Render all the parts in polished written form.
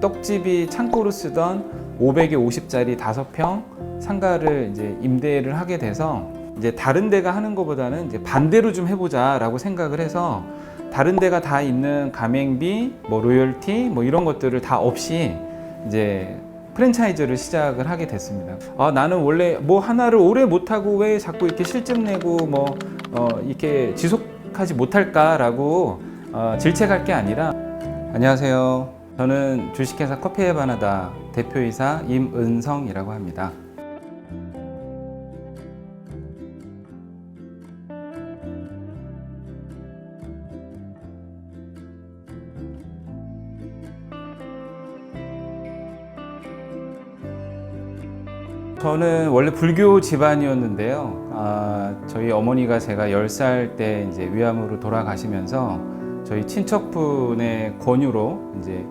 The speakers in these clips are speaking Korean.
떡집이 창고로 쓰던 500에 50짜리 5평 상가를 이제 임대를 하게 돼서 이제 다른 데가 하는 것보다는 이제 반대로 좀 해보자라고 생각을 해서 다른 데가 다 있는 가맹비, 뭐 로열티, 뭐 이런 것들을 다 없이 이제 프랜차이즈를 시작을 하게 됐습니다. 나는 원래 뭐 하나를 오래 못하고 왜 자꾸 이렇게 실증 내고 이렇게 지속하지 못할까라고 질책할 게 아니라. 안녕하세요. 저는 주식회사 커피에 반하다 대표이사 임은성이라고 합니다. 저는 원래 불교 집안이었는데요. 저희 어머니가 제가 10살 때 이제 위암으로 돌아가시면서 저희 친척분의 권유로 이제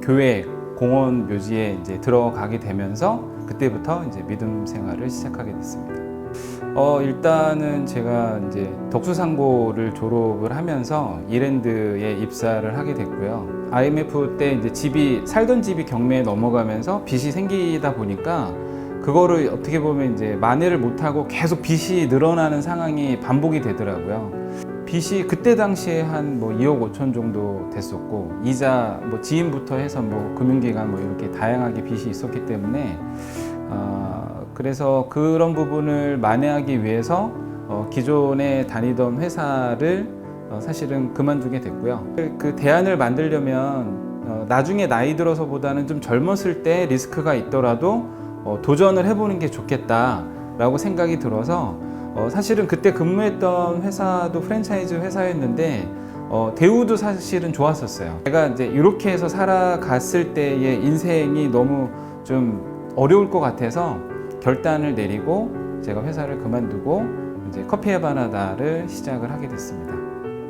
교회 공원 묘지에 이제 들어가게 되면서 그때부터 이제 믿음 생활을 시작하게 됐습니다. 일단은 제가 이제 덕수상고를 졸업을 하면서 이랜드에 입사를 하게 됐고요. IMF 때 이제 살던 집이 경매에 넘어가면서 빚이 생기다 보니까 그거를 어떻게 보면 이제 만회를 못하고 계속 빚이 늘어나는 상황이 반복이 되더라고요. 빚이 그때 당시에 한 2억 5천 정도 됐었고, 이자 지인부터 해서 금융기관 이렇게 다양하게 빚이 있었기 때문에 그래서 그런 부분을 만회하기 위해서 기존에 다니던 회사를 사실은 그만두게 됐고요. 그 대안을 만들려면 나중에 나이 들어서보다는 좀 젊었을 때 리스크가 있더라도 도전을 해보는 게 좋겠다라고 생각이 들어서 사실은 그때 근무했던 회사도 프랜차이즈 회사였는데 대우도 사실은 좋았었어요. 제가 이제 이렇게 해서 살아갔을 때의 인생이 너무 좀 어려울 것 같아서 결단을 내리고 제가 회사를 그만두고 이제 커피에 반하다를 시작을 하게 됐습니다.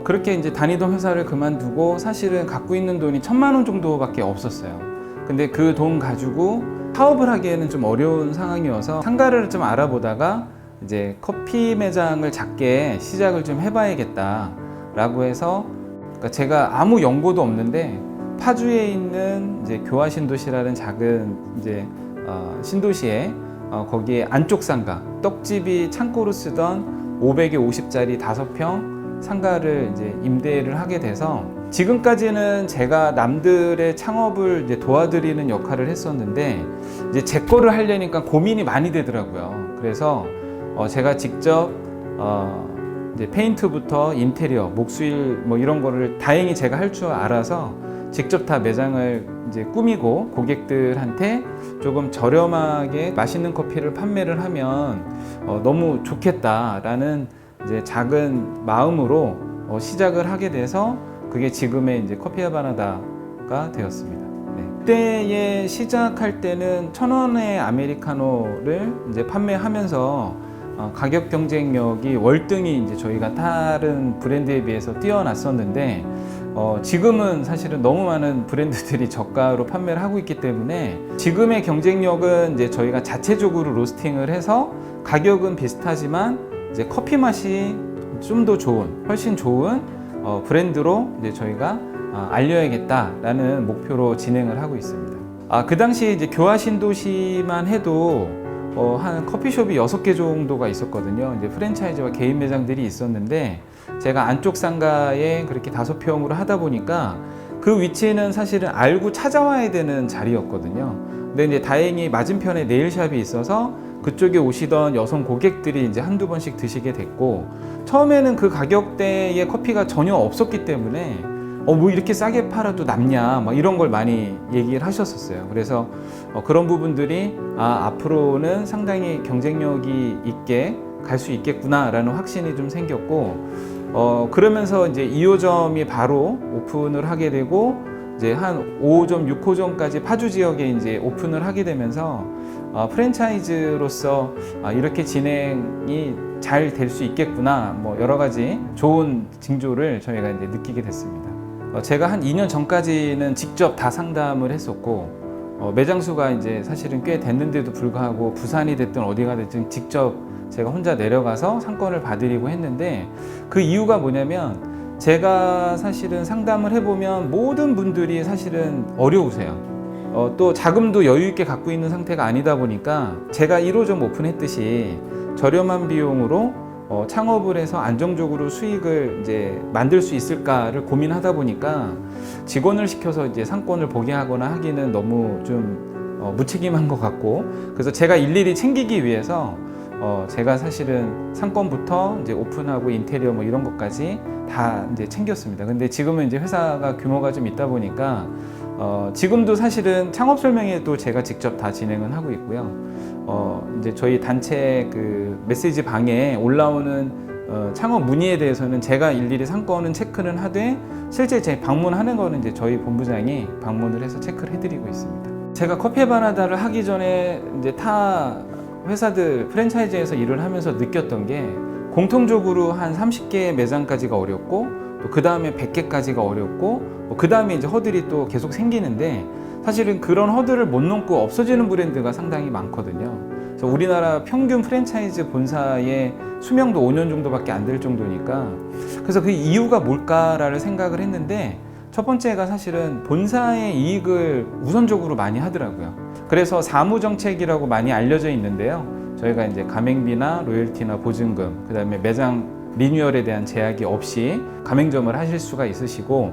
그렇게 이제 다니던 회사를 그만두고 사실은 갖고 있는 돈이 1,000만 원 정도밖에 없었어요. 근데 그 돈 가지고 사업을 하기에는 좀 어려운 상황이어서 상가를 좀 알아보다가 이제 커피 매장을 작게 시작을 좀 해봐야겠다라고 해서, 그러니까 제가 아무 연고도 없는데 파주에 있는 이제 교화신도시라는 작은 이제 신도시에 거기에 안쪽 상가, 떡집이 창고로 쓰던 500에 50짜리 5평 상가를 이제 임대를 하게 돼서 지금까지는 제가 남들의 창업을 이제 도와드리는 역할을 했었는데 이제 제 거를 하려니까 고민이 많이 되더라고요. 그래서 제가 직접 이제 페인트부터 인테리어, 목수일 이런 거를 다행히 제가 할 줄 알아서 직접 다 매장을 이제 꾸미고 고객들한테 조금 저렴하게 맛있는 커피를 판매를 하면 너무 좋겠다라는 이제 작은 마음으로 시작을 하게 돼서 그게 지금의 이제 커피에 반하다가 되었습니다. 네. 그때에 시작할 때는 1,000원의 아메리카노를 이제 판매하면서 가격 경쟁력이 월등히 이제 저희가 다른 브랜드에 비해서 뛰어났었는데 지금은 사실은 너무 많은 브랜드들이 저가로 판매를 하고 있기 때문에 지금의 경쟁력은 이제 저희가 자체적으로 로스팅을 해서 가격은 비슷하지만 이제 커피 맛이 좀 더 좋은, 훨씬 좋은 브랜드로 이제 저희가 알려야겠다라는 목표로 진행을 하고 있습니다. 그 당시에 이제 교화신도시만 해도 한 커피숍이 6개 정도가 있었거든요. 이제 프랜차이즈와 개인 매장들이 있었는데 제가 안쪽 상가에 그렇게 5평으로 하다 보니까 그 위치는 사실은 알고 찾아와야 되는 자리였거든요. 근데 이제 다행히 맞은편에 네일샵이 있어서 그쪽에 오시던 여성 고객들이 이제 한두 번씩 드시게 됐고, 처음에는 그 가격대의 커피가 전혀 없었기 때문에 뭐 이렇게 싸게 팔아도 남냐 이런 걸 많이 얘기를 하셨었어요. 그래서 그런 부분들이 앞으로는 상당히 경쟁력이 있게 갈 수 있겠구나라는 확신이 좀 생겼고, 그러면서 이제 2호점이 바로 오픈을 하게 되고 이제 한 5호점, 6호점까지 파주 지역에 이제 오픈을 하게 되면서 프랜차이즈로서 이렇게 진행이 잘 될 수 있겠구나, 여러 가지 좋은 징조를 저희가 이제 느끼게 됐습니다. 제가 한 2년 전까지는 직접 다 상담을 했었고 매장 수가 이제 사실은 꽤 됐는데도 불구하고 부산이 됐든 어디가 됐든 직접 제가 혼자 내려가서 상권을 봐드리고 했는데, 그 이유가 뭐냐면 제가 사실은 상담을 해보면 모든 분들이 사실은 어려우세요. 또 자금도 여유 있게 갖고 있는 상태가 아니다 보니까 제가 1호점 오픈했듯이 저렴한 비용으로 창업을 해서 안정적으로 수익을 이제 만들 수 있을까를 고민하다 보니까 직원을 시켜서 이제 상권을 보게 하거나 하기는 너무 좀 무책임한 것 같고, 그래서 제가 일일이 챙기기 위해서 제가 사실은 상권부터 이제 오픈하고 인테리어 뭐 이런 것까지 다 이제 챙겼습니다. 근데 지금은 이제 회사가 규모가 좀 있다 보니까 지금도 사실은 창업 설명회도 제가 직접 다 진행을 하고 있고요. 이제 저희 단체 그 메시지 방에 올라오는 창업 문의에 대해서는 제가 일일이 상권은 체크는 하되, 실제 제 방문하는 거는 이제 저희 본부장이 방문을 해서 체크를 해드리고 있습니다. 제가 커피 바나다를 하기 전에 이제 타 회사들 프랜차이즈에서 일을 하면서 느꼈던 게, 공통적으로 한 30개 매장까지가 어렵고, 또 그 다음에 100개까지가 어렵고, 그 다음에 이제 허들이 또 계속 생기는데, 사실은 그런 허들을 못 넘고 없어지는 브랜드가 상당히 많거든요. 그래서 우리나라 평균 프랜차이즈 본사의 수명도 5년 정도밖에 안 될 정도니까, 그래서 그 이유가 뭘까라를 생각을 했는데, 첫 번째가 사실은 본사의 이익을 우선적으로 많이 하더라고요. 그래서 사무정책이라고 많이 알려져 있는데요. 저희가 이제 가맹비나 로열티나 보증금, 그 다음에 매장 리뉴얼에 대한 제약이 없이 가맹점을 하실 수가 있으시고,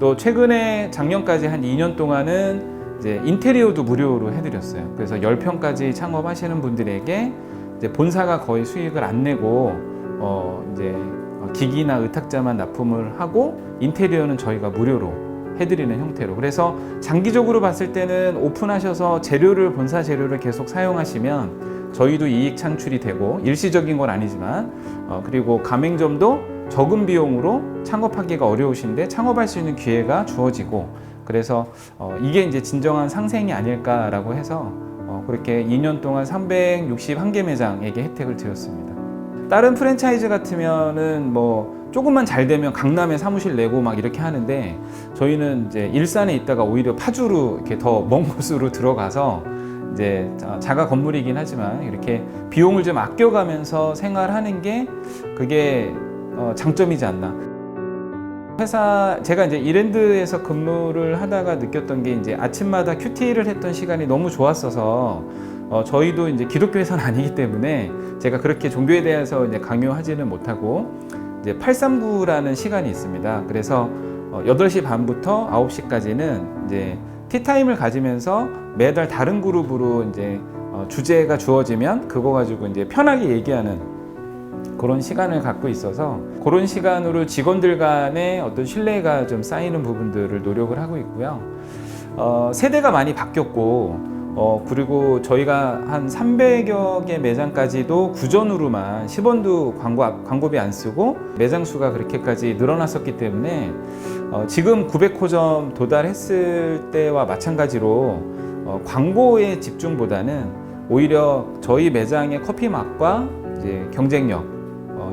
또 최근에 작년까지 한 2년 동안은 이제 인테리어도 무료로 해드렸어요. 그래서 10평까지 창업하시는 분들에게 이제 본사가 거의 수익을 안 내고 이제 기기나 의탁자만 납품을 하고, 인테리어는 저희가 무료로 해드리는 형태로. 그래서 장기적으로 봤을 때는 오픈하셔서 재료를, 본사 재료를 계속 사용하시면 저희도 이익 창출이 되고, 일시적인 건 아니지만, 그리고 가맹점도 적은 비용으로 창업하기가 어려우신데 창업할 수 있는 기회가 주어지고, 그래서 이게 이제 진정한 상생이 아닐까라고 해서 그렇게 2년 동안 361개 매장에게 혜택을 드렸습니다. 다른 프랜차이즈 같으면은 뭐 조금만 잘 되면 강남에 사무실 내고 막 이렇게 하는데, 저희는 이제 일산에 있다가 오히려 파주로 이렇게 더 먼 곳으로 들어가서 이제 자가 건물이긴 하지만 이렇게 비용을 좀 아껴가면서 생활하는 게, 그게 장점이지 않나. 제가 이제 이랜드에서 근무를 하다가 느꼈던 게, 이제 아침마다 큐티를 했던 시간이 너무 좋았어서, 저희도 이제 기독교 회사는 아니기 때문에 제가 그렇게 종교에 대해서 이제 강요하지는 못하고, 이제 839라는 시간이 있습니다. 그래서 8시 반부터 9시까지는 이제 티타임을 가지면서 매달 다른 그룹으로 이제 주제가 주어지면 그거 가지고 이제 편하게 얘기하는 그런 시간을 갖고 있어서, 그런 시간으로 직원들 간의 어떤 신뢰가 좀 쌓이는 부분들을 노력을 하고 있고요. 세대가 많이 바뀌었고, 그리고 저희가 한 300여 개 매장까지도 구전으로만 10원도 광고비 안 쓰고 매장 수가 그렇게까지 늘어났었기 때문에, 지금 900호점 도달했을 때와 마찬가지로 광고의 집중보다는 오히려 저희 매장의 커피 맛과 이제 경쟁력,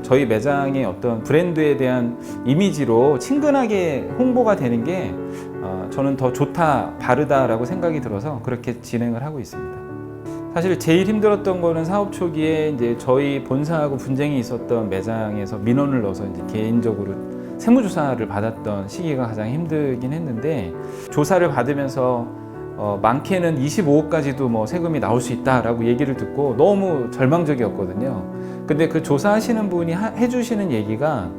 저희 매장의 어떤 브랜드에 대한 이미지로 친근하게 홍보가 되는 게 저는 더 좋다, 바르다라고 생각이 들어서 그렇게 진행을 하고 있습니다. 사실 제일 힘들었던 거는 사업 초기에 이제 저희 본사하고 분쟁이 있었던 매장에서 민원을 넣어서 이제 개인적으로 세무조사를 받았던 시기가 가장 힘들긴 했는데, 조사를 받으면서 많게는 25억까지도 뭐 세금이 나올 수 있다라고 얘기를 듣고 너무 절망적이었거든요. 근데 그 조사하시는 분이 해주시는 얘기가,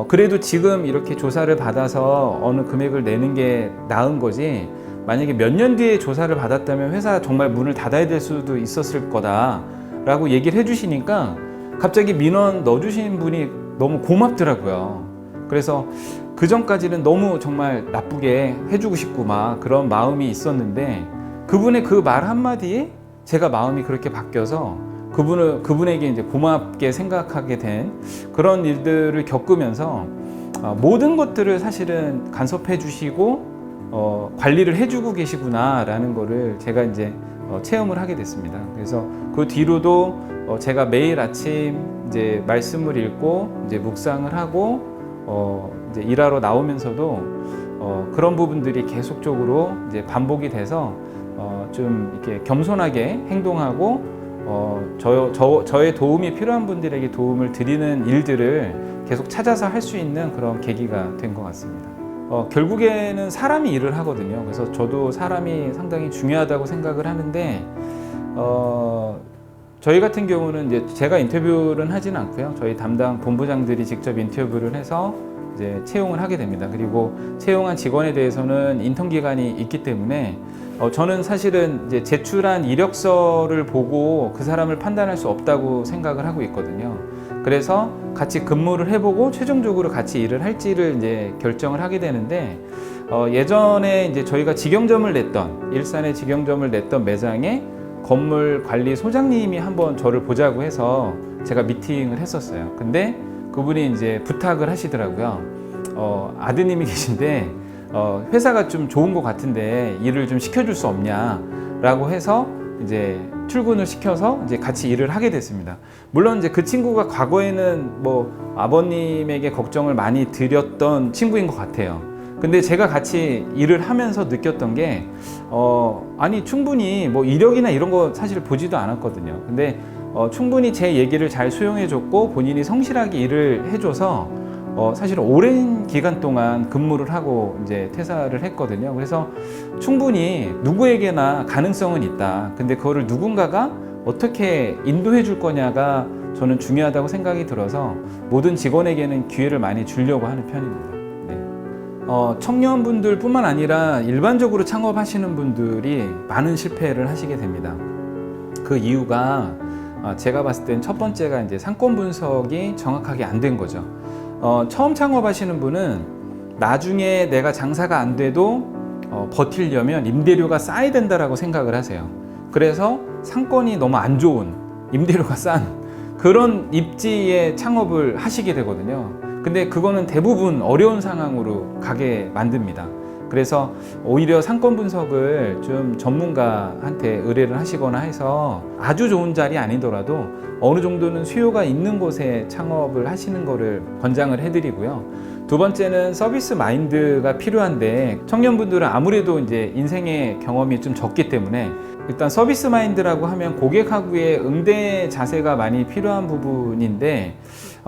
그래도 지금 이렇게 조사를 받아서 어느 금액을 내는 게 나은 거지, 만약에 몇 년 뒤에 조사를 받았다면 회사 정말 문을 닫아야 될 수도 있었을 거다라고 얘기를 해주시니까 갑자기 민원 넣어주신 분이 너무 고맙더라고요. 그래서 그 전까지는 너무 정말 나쁘게 해주고 싶고 막 그런 마음이 있었는데, 그분의 그 말 한마디에 제가 마음이 그렇게 바뀌어서 그분에게 이제 고맙게 생각하게 된 그런 일들을 겪으면서, 모든 것들을 사실은 간섭해 주시고 관리를 해주고 계시구나라는 거를 제가 이제 체험을 하게 됐습니다. 그래서 그 뒤로도 제가 매일 아침 이제 말씀을 읽고 이제 묵상을 하고 이제 일하러 나오면서도 그런 부분들이 계속적으로 이제 반복이 돼서 좀 이렇게 겸손하게 행동하고 저의 도움이 필요한 분들에게 도움을 드리는 일들을 계속 찾아서 할 수 있는 그런 계기가 된 것 같습니다. 결국에는 사람이 일을 하거든요. 그래서 저도 사람이 상당히 중요하다고 생각을 하는데, 저희 같은 경우는 이제 제가 인터뷰는 하지는 않고요. 저희 담당 본부장들이 직접 인터뷰를 해서 이제 채용을 하게 됩니다. 그리고 채용한 직원에 대해서는 인턴 기간이 있기 때문에 저는 사실은 이제 제출한 이력서를 보고 그 사람을 판단할 수 없다고 생각을 하고 있거든요. 그래서 같이 근무를 해보고 최종적으로 같이 일을 할지를 이제 결정을 하게 되는데, 예전에 이제 저희가 직영점을 냈던, 일산에 직영점을 냈던 매장에 건물 관리 소장님이 한번 저를 보자고 해서 제가 미팅을 했었어요. 근데 그분이 이제 부탁을 하시더라고요. 아드님이 계신데 회사가 좀 좋은 것 같은데 일을 좀 시켜줄 수 없냐라고 해서 이제 출근을 시켜서 이제 같이 일을 하게 됐습니다. 물론 이제 그 친구가 과거에는 뭐 아버님에게 걱정을 많이 드렸던 친구인 것 같아요. 근데 제가 같이 일을 하면서 느꼈던 게 아니 충분히 뭐 이력이나 이런 거 사실 보지도 않았거든요. 근데 충분히 제 얘기를 잘 수용해줬고 본인이 성실하게 일을 해줘서 사실 오랜 기간 동안 근무를 하고 이제 퇴사를 했거든요. 그래서 충분히 누구에게나 가능성은 있다. 근데 그거를 누군가가 어떻게 인도해 줄 거냐가 저는 중요하다고 생각이 들어서 모든 직원에게는 기회를 많이 주려고 하는 편입니다. 청년분들 뿐만 아니라 일반적으로 창업하시는 분들이 많은 실패를 하시게 됩니다. 그 이유가 제가 봤을 땐 첫 번째가 이제 상권 분석이 정확하게 안 된 거죠. 처음 창업하시는 분은 나중에 내가 장사가 안 돼도 버틸려면 임대료가 싸야 된다라고 생각을 하세요. 그래서 상권이 너무 안 좋은, 임대료가 싼 그런 입지에 창업을 하시게 되거든요. 근데 그거는 대부분 어려운 상황으로 가게 만듭니다. 그래서 오히려 상권 분석을 좀 전문가한테 의뢰를 하시거나 해서 아주 좋은 자리 아니더라도 어느 정도는 수요가 있는 곳에 창업을 하시는 거를 권장을 해드리고요. 두 번째는 서비스 마인드가 필요한데, 청년분들은 아무래도 이제 인생의 경험이 좀 적기 때문에 일단 서비스 마인드라고 하면 고객하고의 응대 자세가 많이 필요한 부분인데,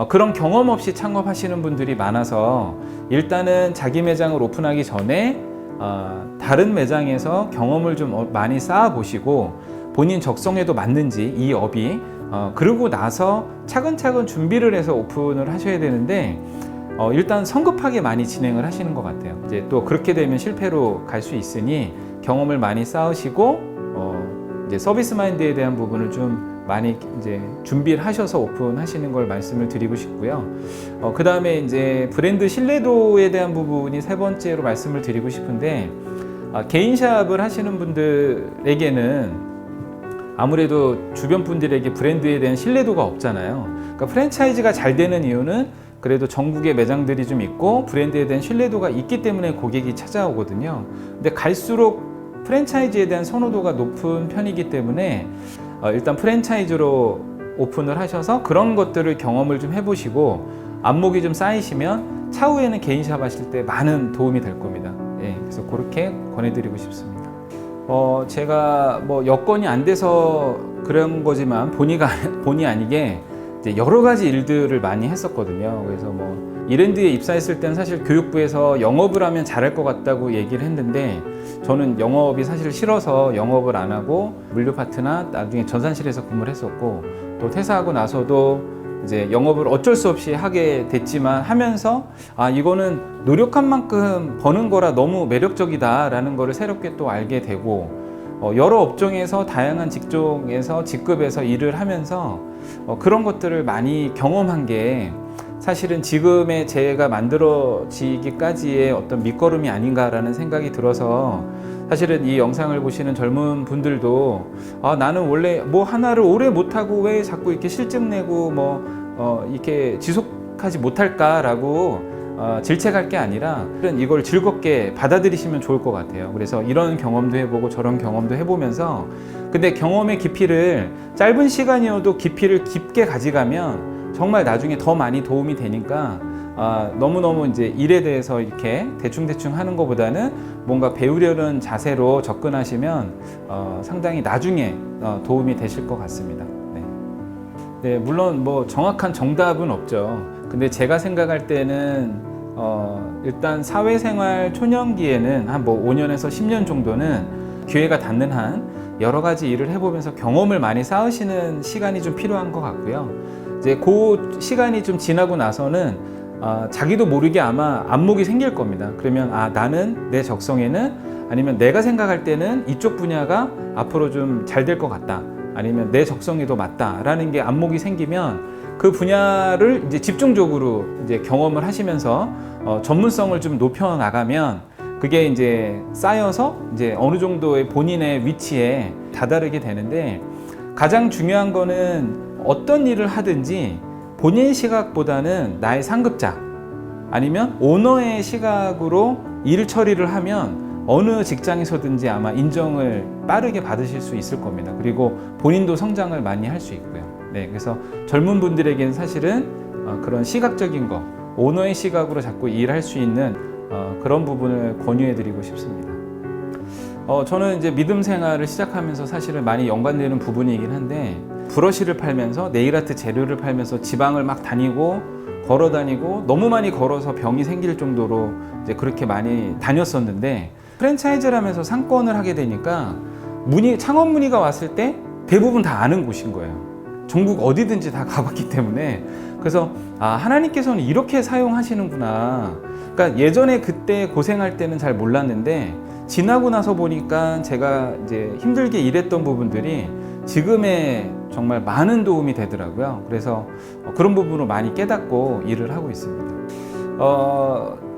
그런 경험 없이 창업하시는 분들이 많아서 일단은 자기 매장을 오픈하기 전에 다른 매장에서 경험을 좀 많이 쌓아 보시고 본인 적성에도 맞는지 이 업이 그러고 나서 차근차근 준비를 해서 오픈을 하셔야 되는데, 일단 성급하게 많이 진행을 하시는 것 같아요. 이제 또 그렇게 되면 실패로 갈 수 있으니 경험을 많이 쌓으시고 이제 서비스 마인드에 대한 부분을 좀 많이 이제 준비를 하셔서 오픈하시는 걸 말씀을 드리고 싶고요. 그 다음에 이제 브랜드 신뢰도에 대한 부분이 세 번째로 말씀을 드리고 싶은데, 개인샵을 하시는 분들에게는 아무래도 주변 분들에게 브랜드에 대한 신뢰도가 없잖아요. 그러니까 프랜차이즈가 잘 되는 이유는 그래도 전국에 매장들이 좀 있고 브랜드에 대한 신뢰도가 있기 때문에 고객이 찾아오거든요. 근데 갈수록 프랜차이즈에 대한 선호도가 높은 편이기 때문에 일단 프랜차이즈로 오픈을 하셔서 그런 것들을 경험을 좀 해보시고 안목이 좀 쌓이시면 차후에는 개인샵 하실 때 많은 도움이 될 겁니다. 예, 그래서 그렇게 권해드리고 싶습니다. 제가 뭐 여건이 안 돼서 그런 거지만 본의 아니게 이제 여러 가지 일들을 많이 했었거든요. 그래서 뭐 이랜드에 입사했을 때는 사실 교육부에서 영업을 하면 잘할 것 같다고 얘기를 했는데, 저는 영업이 사실 싫어서 영업을 안 하고 물류 파트나 나중에 전산실에서 근무를 했었고, 또 퇴사하고 나서도 이제 영업을 어쩔 수 없이 하게 됐지만 하면서 이거는 노력한 만큼 버는 거라 너무 매력적이다라는 거를 새롭게 또 알게 되고, 여러 업종에서 다양한 직종에서 직급에서 일을 하면서 그런 것들을 많이 경험한 게 사실은 지금의 제가 만들어지기까지의 어떤 밑거름이 아닌가라는 생각이 들어서, 사실은 이 영상을 보시는 젊은 분들도 나는 원래 뭐 하나를 오래 못하고 왜 자꾸 이렇게 실증 내고 이렇게 지속하지 못할까라고 질책할 게 아니라 이걸 즐겁게 받아들이시면 좋을 것 같아요. 그래서 이런 경험도 해보고 저런 경험도 해보면서, 근데 경험의 깊이를 짧은 시간이어도 깊이를 깊게 가져가면 정말 나중에 더 많이 도움이 되니까 너무너무 이제 일에 대해서 이렇게 대충대충 하는 것보다는 뭔가 배우려는 자세로 접근하시면 상당히 나중에 도움이 되실 것 같습니다. 네. 네, 물론 뭐 정확한 정답은 없죠. 근데 제가 생각할 때는 일단 사회생활 초년기에는 한 뭐 5년에서 10년 정도는 기회가 닿는 한 여러 가지 일을 해보면서 경험을 많이 쌓으시는 시간이 좀 필요한 것 같고요. 이제 그 시간이 좀 지나고 나서는 자기도 모르게 아마 안목이 생길 겁니다. 그러면 나는 내 적성에는 아니면 내가 생각할 때는 이쪽 분야가 앞으로 좀 잘 될 것 같다. 아니면 내 적성에도 맞다라는 게 안목이 생기면 그 분야를 이제 집중적으로 이제 경험을 하시면서 전문성을 좀 높여 나가면 그게 이제 쌓여서 이제 어느 정도의 본인의 위치에 다다르게 되는데 가장 중요한 거는 어떤 일을 하든지 본인 시각보다는 나의 상급자 아니면 오너의 시각으로 일 처리를 하면 어느 직장에서든지 아마 인정을 빠르게 받으실 수 있을 겁니다. 그리고 본인도 성장을 많이 할 수 있고요. 네, 그래서 젊은 분들에게는 사실은 그런 시각적인 거, 오너의 시각으로 자꾸 일할 수 있는 그런 부분을 권유해 드리고 싶습니다. 저는 이제 믿음 생활을 시작하면서 사실은 많이 연관되는 부분이긴 한데 브러쉬를 팔면서 네일아트 재료를 팔면서 지방을 막 다니고 걸어 다니고 너무 많이 걸어서 병이 생길 정도로 이제 그렇게 많이 다녔었는데 프랜차이즈를 하면서 상권을 하게 되니까 창업 문의가 왔을 때 대부분 다 아는 곳인 거예요. 전국 어디든지 다 가봤기 때문에. 그래서 하나님께서는 이렇게 사용하시는구나. 그러니까 예전에 그때 고생할 때는 잘 몰랐는데 지나고 나서 보니까 제가 이제 힘들게 일했던 부분들이 지금의 정말 많은 도움이 되더라고요. 그래서 그런 부분을 많이 깨닫고 일을 하고 있습니다.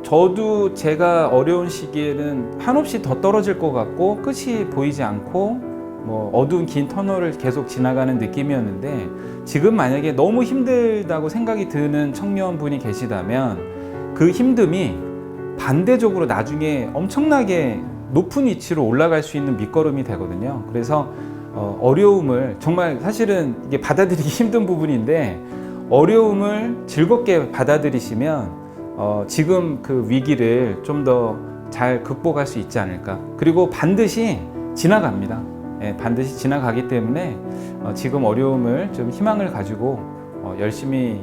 저도 제가 어려운 시기에는 한없이 더 떨어질 것 같고 끝이 보이지 않고 뭐 어두운 긴 터널을 계속 지나가는 느낌이었는데 지금 만약에 너무 힘들다고 생각이 드는 청년분이 계시다면 그 힘듦이 반대적으로 나중에 엄청나게 높은 위치로 올라갈 수 있는 밑거름이 되거든요. 그래서 어려움을 정말 사실은 이게 받아들이기 힘든 부분인데 어려움을 즐겁게 받아들이시면 지금 그 위기를 좀 더 잘 극복할 수 있지 않을까. 그리고 반드시 지나갑니다. 반드시 지나가기 때문에 지금 어려움을 좀 희망을 가지고 열심히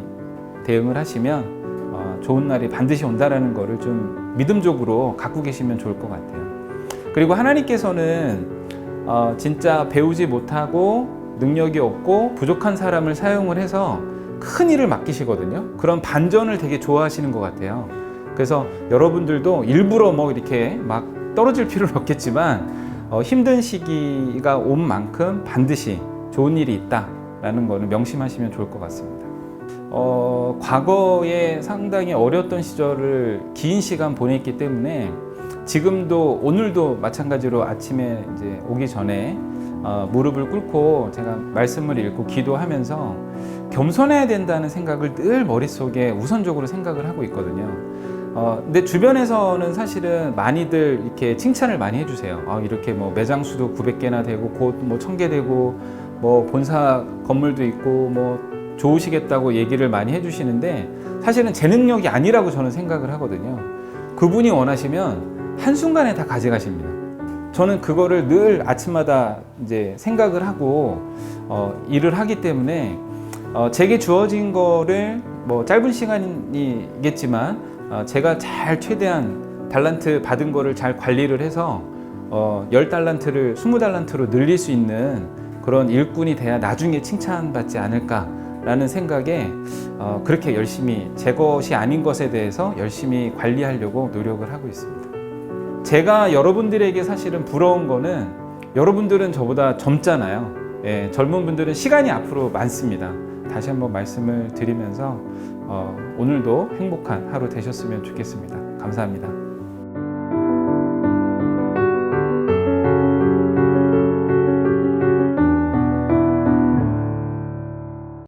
대응을 하시면 좋은 날이 반드시 온다라는 거를 좀 믿음적으로 갖고 계시면 좋을 것 같아요. 그리고 하나님께서는 진짜 배우지 못하고 능력이 없고 부족한 사람을 사용을 해서 큰 일을 맡기시거든요. 그런 반전을 되게 좋아하시는 것 같아요. 그래서 여러분들도 일부러 뭐 이렇게 막 떨어질 필요는 없겠지만 힘든 시기가 온 만큼 반드시 좋은 일이 있다라는 거는 명심하시면 좋을 것 같습니다. 과거에 상당히 어려웠던 시절을 긴 시간 보냈기 때문에 지금도 오늘도 마찬가지로 아침에 이제 오기 전에 무릎을 꿇고 제가 말씀을 읽고 기도하면서 겸손해야 된다는 생각을 늘 머릿속에 우선적으로 생각을 하고 있거든요. 근데 주변에서는 사실은 많이들 이렇게 칭찬을 많이 해주세요. 이렇게 뭐 매장 수도 900개나 되고 곧 뭐 1000개 되고 뭐 본사 건물도 있고 뭐 좋으시겠다고 얘기를 많이 해주시는데 사실은 제 능력이 아니라고 저는 생각을 하거든요. 그분이 원하시면 한순간에 다 가져가십니다. 저는 그거를 늘 아침마다 이제 생각을 하고 일을 하기 때문에 제게 주어진 거를 뭐 짧은 시간이겠지만 제가 잘 최대한 달란트 받은 거를 잘 관리를 해서 10달란트를 20달란트로 늘릴 수 있는 그런 일꾼이 돼야 나중에 칭찬받지 않을까라는 생각에 그렇게 열심히 제 것이 아닌 것에 대해서 열심히 관리하려고 노력을 하고 있습니다. 제가 여러분들에게 사실은 부러운 거는 여러분들은 저보다 젊잖아요. 젊은 분들은 시간이 앞으로 많습니다. 다시 한번 말씀을 드리면서 오늘도 행복한 하루 되셨으면 좋겠습니다. 감사합니다.